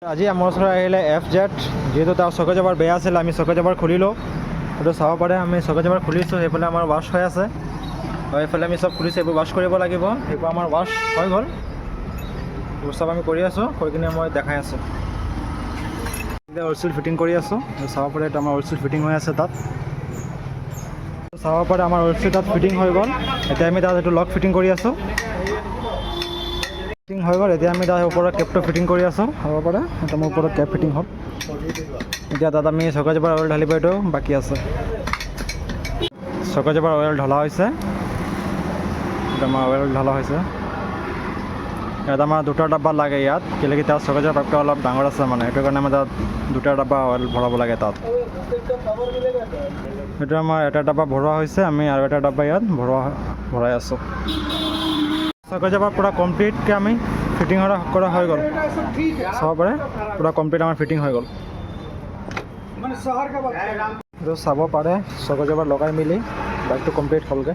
আজি আমাৰ ওচৰত আহিলে FZ, যিহেতু তাৰ চকেজ এবাৰ বেয়া আছিল, আমি চকেজ এবাৰ খুলিলোঁ। সেইটো চাব পাৰে, আমি চকেজ এবাৰ খুলিছোঁ। সেইফালে আমাৰ ৱাছ হৈ আছে, আৰু এইফালে আমি চব খুলিছোঁ। এইবোৰ ৱাছ কৰিব লাগিব। সেইবোৰ আমাৰ ৱাছ হৈ গ'ল। এইবোৰ চব আমি কৰি আছোঁ, কৰি কিনে মই দেখাই আছোঁ। এতিয়া অইল ফিটিং কৰি আছোঁ। চাব পাৰে, এইটো আমাৰ অইল ফিটিং হৈ আছে তাত। চাব পাৰে, আমাৰ অইল তাত ফিটিং হৈ গ'ল। এতিয়া আমি তাত এইটো লক ফিটিং কৰি আছোঁ। ফিটিং হৈ গ'ল। এতিয়া আমি তাৰ ওপৰত কেপটো ফিটিং কৰি আছোঁ। হ'ব পাৰে, এটা মোৰ ওপৰত কেপ ফিটিং হ'ল। এতিয়া তাত আমি চকেজ এবাৰ অইল ঢালিব, এইটো বাকী আছে। চকেজ এবাৰ অইল ঢলা হৈছে। এতিয়া আমাৰ অইল ঢলা হৈছে। ইয়াত আমাৰ দুটা ডাব্বা লাগে ইয়াত, কেলেকি তাত চকেজৰ পাইপটো অলপ ডাঙৰ আছে, মানে সেইটো কাৰণে আমাৰ তাত দুটা ডাব্বা অইল ভৰাব লাগে তাত। সেইটো আমাৰ এটা ডাব্বা ভৰোৱা হৈছে, আমি আৰু এটা ডাব্বা ইয়াত ভৰাই আছোঁ। চকেজ এবাৰ পূৰা কমপ্লিটকৈ আমি ফিটিং কৰা হৈ গ'ল। চাব পাৰে, পূৰা কমপ্লিট আমাৰ ফিটিং হৈ গ'ল। এইটো চাব পাৰে, চকেজ এবাৰ লগাই মেলি বাইকটো কমপ্লিট হ'লগৈ।